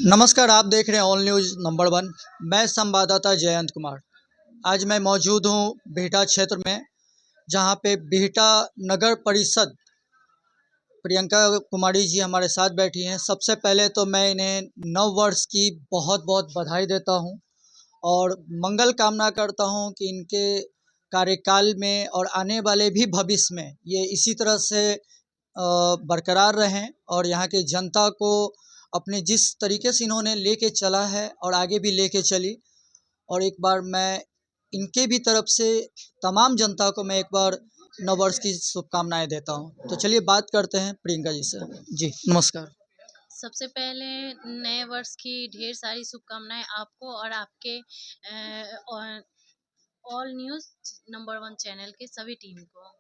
नमस्कार, आप देख रहे हैं ऑल न्यूज़ नंबर वन। मैं संवाददाता जयंत कुमार। आज मैं मौजूद हूँ बिहटा क्षेत्र में, जहाँ पे बिहटा नगर परिषद प्रियंका कुमारी जी हमारे साथ बैठी हैं। सबसे पहले तो मैं इन्हें नव वर्ष की बहुत बहुत बधाई देता हूँ और मंगल कामना करता हूँ कि इनके कार्यकाल में और आने वाले भी भविष्य में ये इसी तरह से बरकरार रहें और यहाँ की जनता को अपने जिस तरीके से इन्होंने लेके चला है और आगे भी लेके चली। और एक बार मैं इनके भी तरफ से तमाम जनता को मैं एक बार नववर्ष की शुभकामनाएं देता हूं। तो चलिए बात करते हैं प्रियंका जी से। जी नमस्कार। सबसे पहले नए वर्ष की ढेर सारी शुभकामनाएं आपको और आपके all news number one channel के सभी टीम को।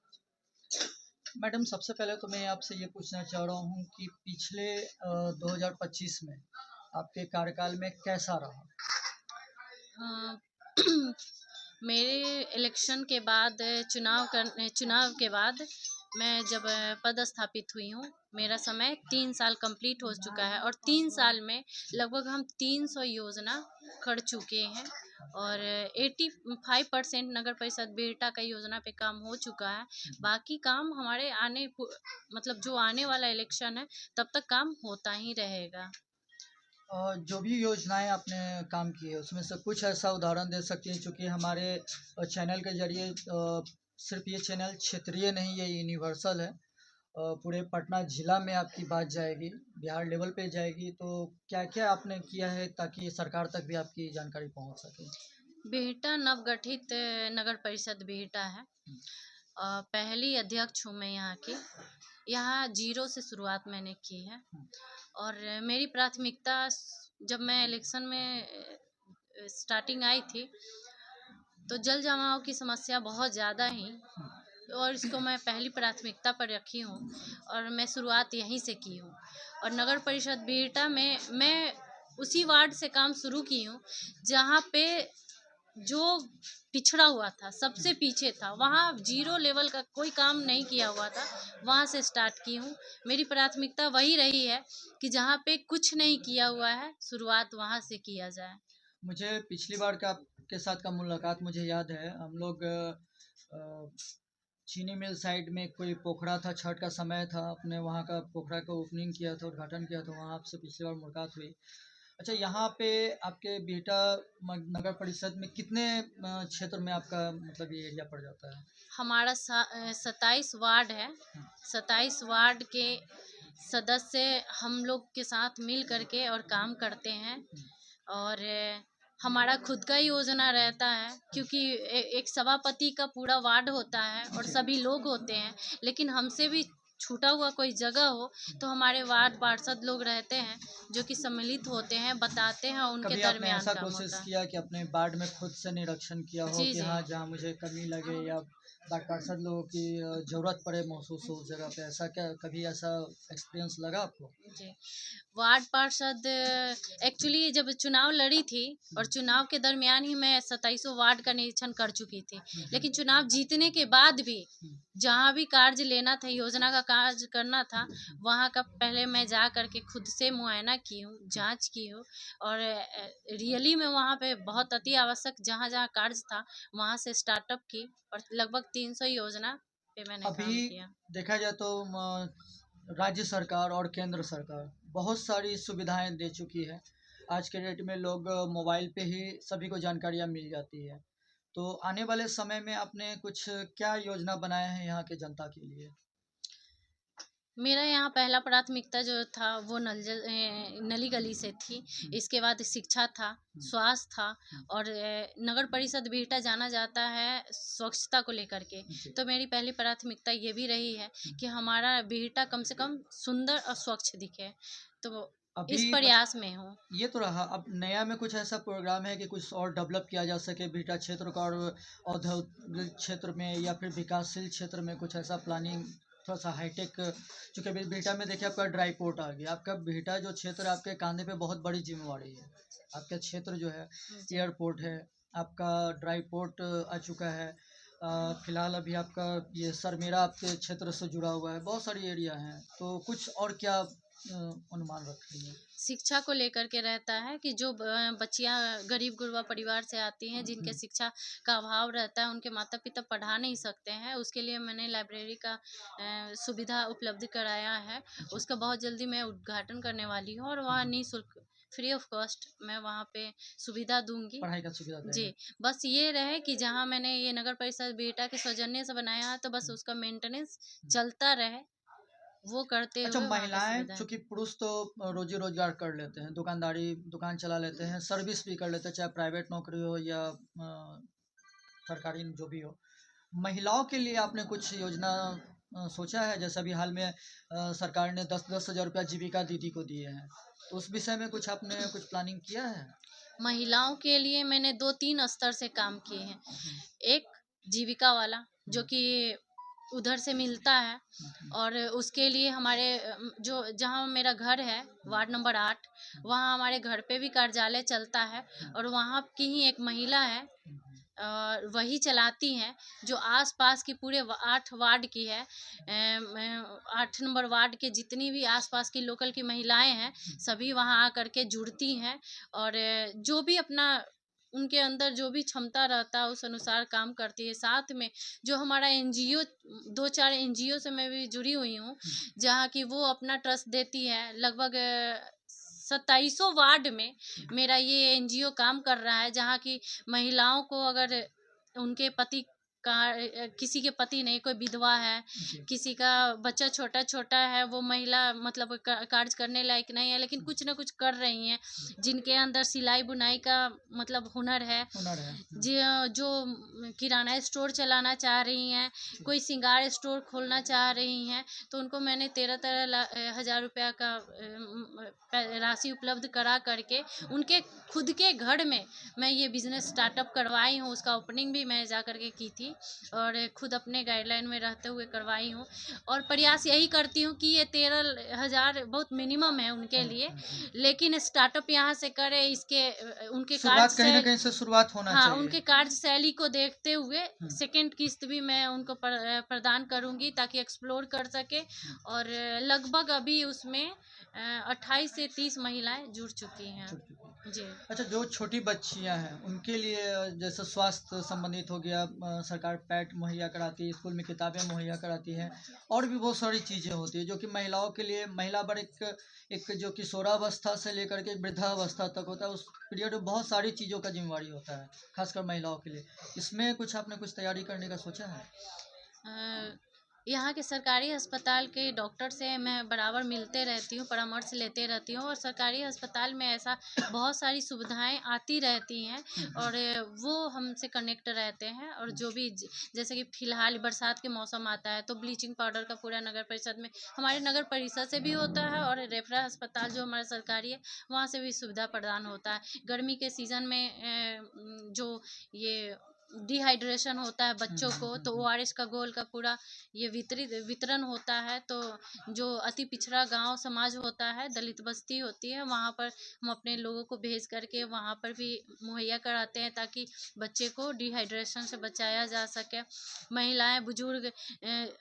मैडम, सबसे पहले तो मैं आपसे ये पूछना चाह रहा हूँ कि पिछले 2025 में आपके कार्यकाल में कैसा रहा? अ, मेरे इलेक्शन के बाद चुनाव के बाद मैं जब पदस्थापित हुई हूँ, मेरा समय 3 साल कंप्लीट हो चुका है और 3 साल में लगभग हम 300 योजना कर चुके हैं और 85% नगर परिषद बिहटा का योजना पे काम हो चुका है। बाकी काम हमारे मतलब जो आने वाला इलेक्शन है तब तक काम होता ही रहेगा। जो भी योजनाएं आपने काम की है उसमें से कुछ ऐसा उदाहरण दे सकती हैं, चूँकि हमारे चैनल के ज़रिए सिर्फ ये चैनल क्षेत्रीय नहीं, ये यूनिवर्सल है। पूरे पटना ज़िला में आपकी बात जाएगी, बिहार लेवल पे जाएगी। तो क्या-क्या आपने किया है ताकि सरकार तक भी आपकी जानकारी पहुँच सके? बिहटा नवगठित नगर परिषद बिहटा है। पहली अध्यक्ष हूँ मैं यहाँ की। यहाँ जीरो से शुरुआत मैंने की है और मेरी प्राथमिकता जब मैं इलेक्शन में स्टार्टिंग आई थी तो जल जमाव की समस्या बहुत ज़्यादा ही और इसको मैं पहली प्राथमिकता पर रखी हूँ और मैं शुरुआत यहीं से की हूँ। और नगर परिषद बिहटा में मैं उसी वार्ड से काम शुरू की हूँ जहाँ पे जो पिछड़ा हुआ था, सबसे पीछे था, वहाँ जीरो लेवल का कोई काम नहीं किया हुआ था, वहाँ से स्टार्ट की हूँ। मेरी प्राथमिकता वही रही है कि जहाँ पे कुछ नहीं किया हुआ है शुरुआत वहाँ से किया जाए। मुझे पिछली बार का आपके साथ का मुलाकात मुझे याद है। हम लोग चीनी मिल साइड में कोई पोखरा था, छठ का समय था, आपने वहाँ का पोखरा का ओपनिंग किया था, उद्घाटन किया था, वहाँ आपसे पिछली बार मुलाकात हुई। अच्छा, यहाँ पे आपके बिहटा नगर परिषद में कितने क्षेत्र में आपका मतलब ये एरिया पड़ जाता है? हमारा 27 वार्ड है। 27 वार्ड के सदस्य हम लोग के साथ मिल करके और काम करते हैं और हमारा खुद का ही योजना रहता है क्योंकि एक सभापति का पूरा वार्ड होता है और सभी लोग होते हैं, लेकिन हमसे भी छूटा हुआ कोई जगह हो तो हमारे वार्ड पार्षद लोग रहते हैं जो कि सम्मिलित होते हैं, बताते हैं, उनके कभी आपने दरमियान ऐसा काम कोशिश होता है। किया कि अपने वार्ड में खुद से निरीक्षण किया हो जी कि जी हाँ, जहाँ मुझे कमी लगे या वार्ड पार्षद लोगों की ज़रूरत पड़े महसूस हो उस जगह पे, ऐसा क्या कभी ऐसा एक्सपीरियंस लगा आपको? जी। वार्ड पार्षद एक्चुअली जब चुनाव लड़ी थी और चुनाव के दरमियान ही मैं 27 वार्ड का निरीक्षण कर चुकी थी, लेकिन चुनाव जीतने के बाद भी जहाँ भी कार्य लेना था, योजना का कार्य करना था, वहाँ का पहले मैं जा करके खुद से मुआयना की हूँ, जांच की हूँ और रियली में वहाँ पे बहुत अति आवश्यक जहाँ जहाँ कार्य था वहाँ से स्टार्टअप की और लगभग 300 योजना पे मैंने अभी काम किया। देखा जाए तो राज्य सरकार और केंद्र सरकार बहुत सारी सुविधाएं दे चुकी है। आज के डेट में लोग मोबाइल पे ही सभी को जानकारियां मिल जाती है। तो आने वाले समय में आपने कुछ क्या योजना बनाया है यहाँ के जनता के लिए? मेरा यहाँ पहला प्राथमिकता जो था वो नली गली से थी। इसके बाद शिक्षा था, स्वास्थ्य था और नगर परिषद बिहटा जाना जाता है स्वच्छता को लेकर के। तो मेरी पहली प्राथमिकता ये भी रही है कि हमारा बिहटा कम से कम सुंदर और स्वच्छ दिखे। तो अभी इस प्रयास में हूँ। ये तो रहा, अब नया में कुछ ऐसा प्रोग्राम है कि कुछ और डेवलप किया जा सके बिहटा क्षेत्र का, और औद्योगिक क्षेत्र में या फिर विकासशील क्षेत्र में कुछ ऐसा प्लानिंग, थोड़ा सा हाईटेक। चूँकि अभी बिहटा में देखिए आपका ड्राई पोर्ट आ गया, आपका बिहटा जो क्षेत्र है, आपके कांधे पे बहुत बड़ी जिम्मेवारी है। आपका क्षेत्र जो है एयरपोर्ट है, आपका ड्राई पोर्ट आ चुका है। फिलहाल अभी आपका ये सरमेरा आपके क्षेत्र से जुड़ा हुआ है, बहुत सारी एरिया हैं। तो कुछ और क्या अनुमान रख रही हैं? शिक्षा को लेकर के रहता है कि जो बच्चियां गरीब गुरबा परिवार से आती हैं, जिनके शिक्षा का अभाव रहता है, उनके माता पिता पढ़ा नहीं सकते हैं, उसके लिए मैंने लाइब्रेरी का सुविधा उपलब्ध कराया है। उसका बहुत जल्दी मैं उद्घाटन करने वाली हूँ और वहाँ निःशुल्क फ्री ऑफ कॉस्ट मैं वहाँ पे सुविधा दूंगी। पढ़ाई का सुविधा जी, देंगे। बस ये रहे कि जहाँ मैंने ये नगर परिषद बिहटा के सौजन्य से बनाया है, तो बस उसका मेंटेनेंस चलता रहे, वो करते अच्छा, हुए वहाँ की महिलाएं, सुविधा। चूंकि पुरुष तो रोजी रोजगार कर लेते हैं, दुकानदारी, दुकान चला लेते हैं, सर्विस भी कर लेते हैं, चाहे प्राइवेट नौकरी हो या सरकारी जो भी हो। महिलाओं के लिए आपने कुछ योजना सोचा है? जैसे अभी हाल में सरकार ने 10-10 हज़ार रुपया जीविका दीदी को दिए हैं, तो उस विषय में कुछ आपने कुछ प्लानिंग किया है? महिलाओं के लिए मैंने 2-3 स्तर से काम किए हैं। एक जीविका वाला, जो कि उधर से मिलता है, और उसके लिए हमारे जो जहाँ मेरा घर है, वार्ड नंबर 8, वहाँ हमारे घर पे भी कार्यालय चलता है, और वहाँ की ही एक महिला है, वही चलाती हैं, जो आस-पास की पूरे 8 वार्ड की है। 8 नंबर वार्ड के जितनी भी आस-पास की लोकल की महिलाएँ हैं, सभी वहाँ आकर के जुड़ती हैं, और जो भी अपना उनके अंदर जो भी क्षमता रहता है, उस अनुसार काम करती है। साथ में जो हमारा एनजीओ, 2-4 एनजीओ से मैं भी जुड़ी हुई हूँ, जहाँ की वो अपना ट्रस्ट देती है। लगभग 2700 वार्ड में मेरा ये एनजीओ काम कर रहा है, जहाँ की महिलाओं को अगर उनके पति का किसी के पति नहीं, कोई विधवा है, जी। किसी का बच्चा छोटा-छोटा है, वो महिला मतलब कार्य करने लायक नहीं है, लेकिन कुछ ना कुछ कर रही हैं, जिनके अंदर सिलाई-बुनाई का मतलब हुनर है, हुनर है। जो किराना स्टोर चलाना चाह रही हैं, कोई श्रृंगार स्टोर खोलना चाह रही हैं, तो उनको मैंने 13-13 हज़ार रुपया का राशि उपलब्ध करा करके उनके खुद के घर में मैं ये बिज़नेस स्टार्टअप करवाई हूँ। उसका ओपनिंग भी मैं जा कर के की थी, और खुद अपने गाइडलाइन में रहते हुए करवाई हूँ, और प्रयास यही करती हूँ कि ये 13,000 बहुत मिनिमम है उनके लिए, लेकिन स्टार्टअप यहाँ से करें, इसके उनके शुरुआत कहीं ना कार्यशैली, कहीं से शुरुआत होना हाँ, चाहिए। उनके कार्यशैली को देखते हुए सेकंड किस्त भी मैं उनको प्रदान करूँगी, ताकि एक्सप्लोर कर सके, और लगभग अभी उसमें 28 से 30 महिलाएं जुड़ चुकी हैं। जी। अच्छा, जो छोटी बच्चियां हैं उनके लिए जैसे स्वास्थ्य संबंधित हो गया, सरकार पैड मुहैया कराती है, स्कूल में किताबें मुहैया कराती है, और भी बहुत सारी चीज़ें होती है जो कि महिलाओं के लिए, महिला वर्ग एक जो किशोरावस्था से लेकर के वृद्धावस्था तक होता है, उस पीरियड में बहुत सारी चीज़ों का जिम्मेवारी होता है, खासकर महिलाओं के लिए। इसमें कुछ आपने कुछ तैयारी करने का सोचा है? अ, यहाँ के सरकारी अस्पताल के डॉक्टर से मैं बराबर मिलते रहती हूँ, परामर्श लेते रहती हूँ, और सरकारी अस्पताल में ऐसा बहुत सारी सुविधाएं आती रहती हैं, और वो हमसे कनेक्ट रहते हैं, और जो भी जैसे कि फ़िलहाल बरसात के मौसम आता है, तो ब्लीचिंग पाउडर का पूरा नगर परिषद में, हमारे नगर परिषद से भी होता है, और रेफरा अस्पताल जो हमारा सरकारी है, वहाँ से भी सुविधा प्रदान होता है। गर्मी के सीज़न में जो ये डिहाइड्रेशन होता है बच्चों को, तो ओआरएस का घोल का पूरा ये वितरण होता है। तो जो अति पिछड़ा गांव समाज होता है, दलित बस्ती होती है, वहाँ पर हम अपने लोगों को भेज करके वहाँ पर भी मुहैया कराते हैं, ताकि बच्चे को डिहाइड्रेशन से बचाया जा सके। महिलाएं, बुजुर्ग,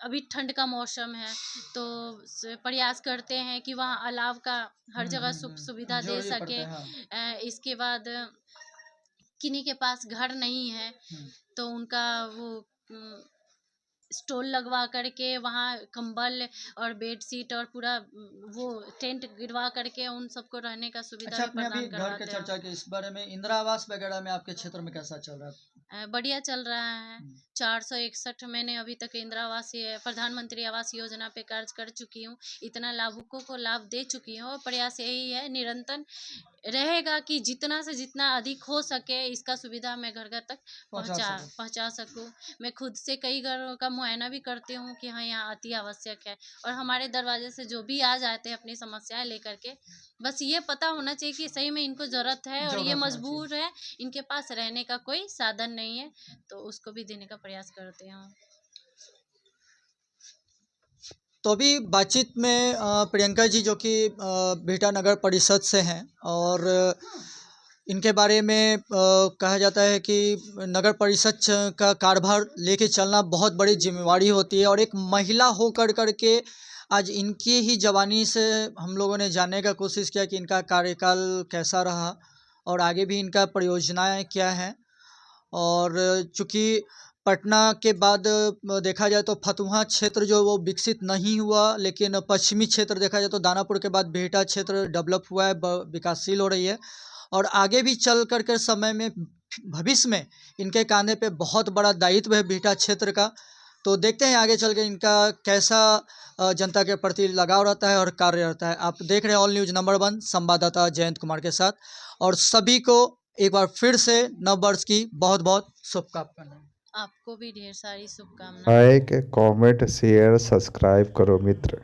अभी ठंड का मौसम है, तो प्रयास करते हैं कि वहाँ अलाव का हर जगह सुविधा दे जरूरी पड़ता सके। है, हाँ। इसके बाद किन्हीं के पास घर नहीं है, तो उनका वो स्टॉल लगवा करके वहाँ कंबल और बेडशीट और पूरा वो टेंट गिरवा करके उन सबको रहने का सुविधा अच्छा, भी आपने अभी प्रदान घर के करवाते हैं। चर्चा की, इस बारे में इंदिरा आवास वगैरह में आपके क्षेत्र में कैसा चल रहा है? बढ़िया चल रहा है। 461 मैंने अभी तक इंदिरा आवास प्रधानमंत्री आवास योजना पे कार्य कर चुकी हूँ। इतना लाभुकों को लाभ दे चुकी हूँ, और प्रयास यही है, निरंतर रहेगा कि जितना से जितना अधिक हो सके इसका सुविधा मैं घर घर तक पहुँचा सकूँ। मैं खुद से कई घरों का मुआयना भी करती हूँ कि हाँ, यहाँ अति आवश्यक है, और हमारे दरवाजे से जो भी आ जाते हैं अपनी समस्याएं लेकर के, बस ये पता होना चाहिए कि सही में इनको ज़रूरत है, और ये जरूरत होना मजबूर है, इनके पास रहने का कोई साधन नहीं है, तो उसको भी देने का प्रयास करते हैं। तो अभी बातचीत में प्रियंका जी, जो कि बिहटा नगर परिषद से हैं, और इनके बारे में कहा जाता है कि नगर परिषद का कारभार लेके चलना बहुत बड़ी जिम्मेवारी होती है, और एक महिला हो कर के आज इनकी ही जवानी से हम लोगों ने जानने का कोशिश किया कि इनका कार्यकाल कैसा रहा और आगे भी इनका परियोजनाएं क्या हैं। और चूँकि पटना के बाद देखा जाए तो फतुहा क्षेत्र जो वो विकसित नहीं हुआ, लेकिन पश्चिमी क्षेत्र देखा जाए तो दानापुर के बाद बिहटा क्षेत्र डेवलप हुआ है, विकासशील हो रही है। और आगे भी चल कर के समय में भविष्य में इनके कांधे पे बहुत बड़ा दायित्व है बिहटा क्षेत्र का। तो देखते हैं आगे चल के इनका कैसा जनता के प्रति लगाव रहता है और कार्य रहता है। आप देख रहे हैं ऑल न्यूज़ नंबर 1 संवाददाता जयंत कुमार के साथ। और सभी को एक बार फिर से नव वर्ष की बहुत बहुत शुभकामनाएं। आपको भी ढेर सारी शुभकामनाएं। लाइक कमेंट शेयर सब्सक्राइब करो मित्र।